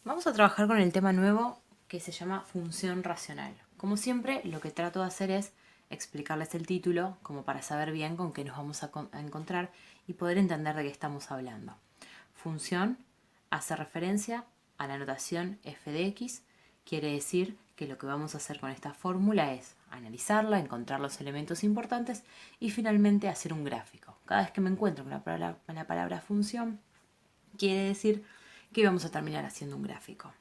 Vamos a trabajar con el tema nuevo que se llama función racional. Como siempre, lo que trato de hacer es explicarles el título como para saber bien con qué nos vamos a encontrar y poder entender de qué estamos hablando. Función hace referencia a la notación f de x, quiere decir que lo que vamos a hacer con esta fórmula es analizarla, encontrar los elementos importantes y finalmente hacer un gráfico. Cada vez que me encuentro con la palabra función, quiere decir que vamos a terminar haciendo un gráfico.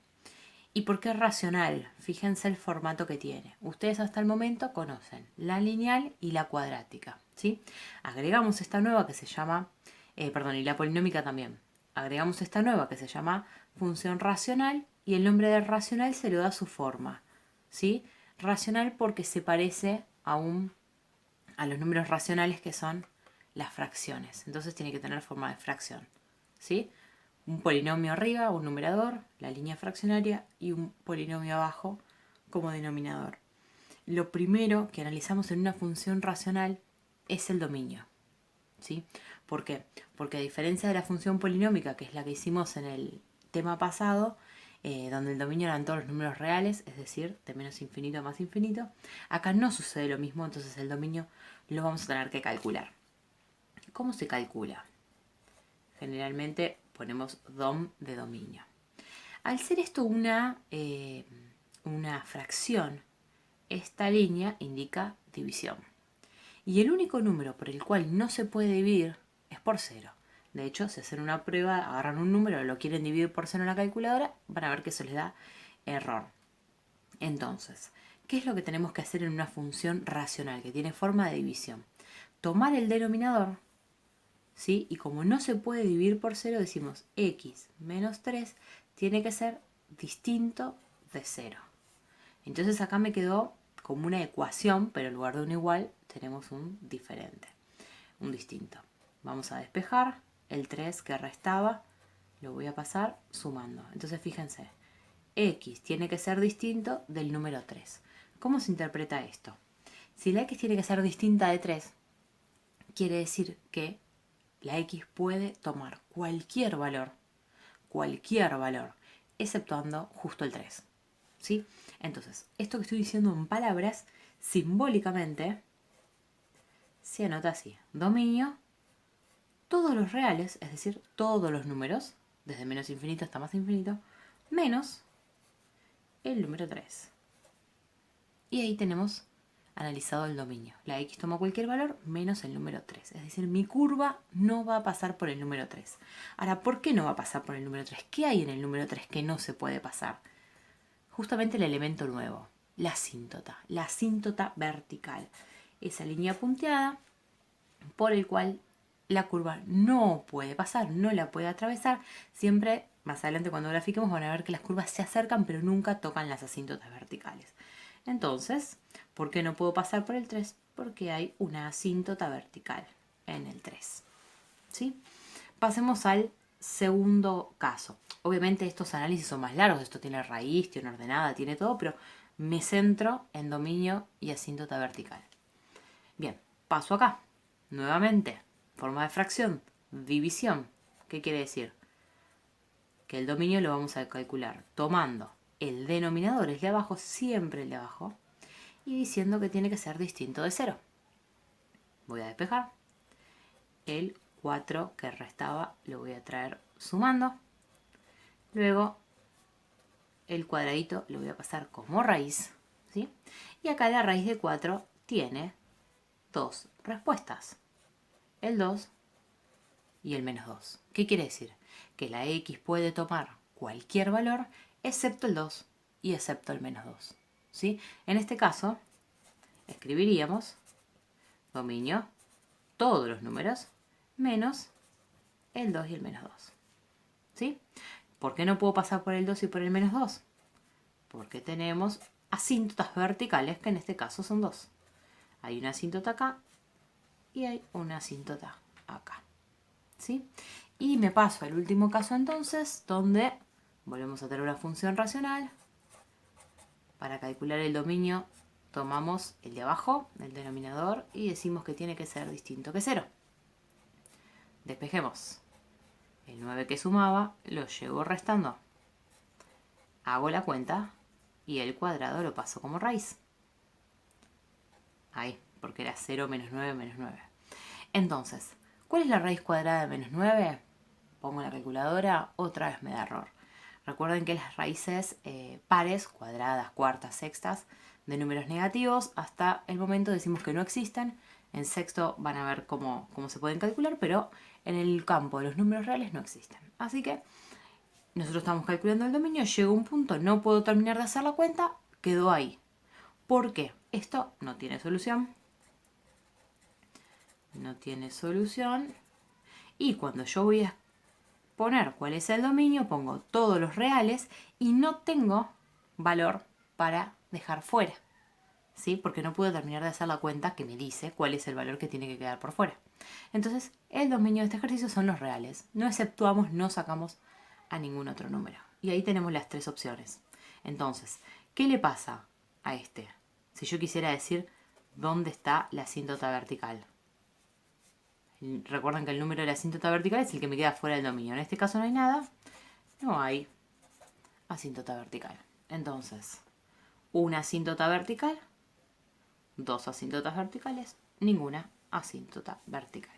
¿Y por qué racional? Fíjense el formato que tiene. Ustedes hasta el momento conocen la lineal y la cuadrática, ¿sí? Agregamos esta nueva que se llama, y la polinómica también. Agregamos esta nueva que se llama función racional y el nombre de racional se lo da su forma, ¿sí? Racional porque se parece a los números racionales que son las fracciones. Entonces tiene que tener forma de fracción, ¿sí? Un polinomio arriba, un numerador, la línea fraccionaria y un polinomio abajo como denominador. Lo primero que analizamos en una función racional es el dominio, ¿sí? ¿Por qué? Porque a diferencia de la función polinómica, que es la que hicimos en el tema pasado, donde el dominio eran todos los números reales, es decir, de menos infinito a más infinito, acá no sucede lo mismo, entonces el dominio lo vamos a tener que calcular. ¿Cómo se calcula? Generalmente ponemos dom de dominio. Al ser esto una fracción, esta línea indica división. Y el único número por el cual no se puede dividir es por cero. De hecho, si hacen una prueba, agarran un número, lo quieren dividir por cero en la calculadora, van a ver que eso les da error. Entonces, ¿qué es lo que tenemos que hacer en una función racional que tiene forma de división? Tomar el denominador, ¿sí? Y como no se puede dividir por cero, decimos x menos 3 tiene que ser distinto de cero. Entonces acá me quedó como una ecuación, pero en lugar de un igual tenemos un diferente, un distinto. Vamos a despejar el 3 que restaba, lo voy a pasar sumando. Entonces fíjense, x tiene que ser distinto del número 3. ¿Cómo se interpreta esto? Si la x tiene que ser distinta de 3, quiere decir que la x puede tomar cualquier valor, exceptuando justo el 3. ¿Sí? Entonces, esto que estoy diciendo en palabras, simbólicamente, se anota así. Dominio, todos los reales, es decir, todos los números, desde menos infinito hasta más infinito, menos el número 3. Y ahí tenemos analizado el dominio. La x toma cualquier valor menos el número 3. Es decir, mi curva no va a pasar por el número 3. Ahora, ¿por qué no va a pasar por el número 3? ¿Qué hay en el número 3 que no se puede pasar? Justamente el elemento nuevo, la asíntota vertical. Esa línea punteada por el cual la curva no puede pasar, no la puede atravesar. Siempre, más adelante cuando grafiquemos, van a ver que las curvas se acercan pero nunca tocan las asíntotas verticales. Entonces, ¿por qué no puedo pasar por el 3? Porque hay una asíntota vertical en el 3. ¿Sí? Pasemos al segundo caso. Obviamente estos análisis son más largos, esto tiene raíz, tiene ordenada, tiene todo, pero me centro en dominio y asíntota vertical. Bien, paso acá. Nuevamente, forma de fracción, división. ¿Qué quiere decir? Que el dominio lo vamos a calcular tomando el denominador, el de abajo, siempre el de abajo, y diciendo que tiene que ser distinto de 0. Voy a despejar. El 4 que restaba lo voy a traer sumando. Luego el cuadradito lo voy a pasar como raíz, ¿sí? Y acá la raíz de 4 tiene dos respuestas, el 2 y el menos 2. ¿Qué quiere decir? Que la x puede tomar cualquier valor excepto el 2 y excepto el menos 2, ¿sí? En este caso, escribiríamos dominio, todos los números, menos el 2 y el menos 2, ¿sí? ¿Por qué no puedo pasar por el 2 y por el menos 2? Porque tenemos asíntotas verticales, que en este caso son dos. Hay una asíntota acá y hay una asíntota acá, ¿sí? Y me paso al último caso entonces, donde volvemos a tener una función racional. Para calcular el dominio tomamos el de abajo, el denominador, y decimos que tiene que ser distinto que 0. Despejemos. El 9 que sumaba lo llevo restando. hago la cuenta y el cuadrado lo paso como raíz. Ahí, porque era 0 menos 9 menos 9. Entonces, ¿cuál es la raíz cuadrada de menos 9? Pongo la calculadora, otra vez me da error. Recuerden que las raíces pares, cuadradas, cuartas, sextas, de números negativos, hasta el momento decimos que no existen. En sexto van a ver cómo se pueden calcular, pero en el campo de los números reales no existen. Así que nosotros estamos calculando el dominio, llegó un punto, no puedo terminar de hacer la cuenta, quedó ahí. ¿Por qué? Esto no tiene solución. No tiene solución. Y cuando yo voy a poner cuál es el dominio, pongo todos los reales y no tengo valor para dejar fuera. ¿Sí? Porque no puedo terminar de hacer la cuenta que me dice cuál es el valor que tiene que quedar por fuera. Entonces, el dominio de este ejercicio son los reales. No exceptuamos, no sacamos a ningún otro número. Y ahí tenemos las tres opciones. Entonces, ¿qué le pasa a este? Si yo quisiera decir dónde está la asíntota vertical. Recuerden que el número de la asíntota vertical es el que me queda fuera del dominio. En este caso no hay nada. No hay asíntota vertical. Entonces, una asíntota vertical, dos asíntotas verticales, ninguna asíntota vertical.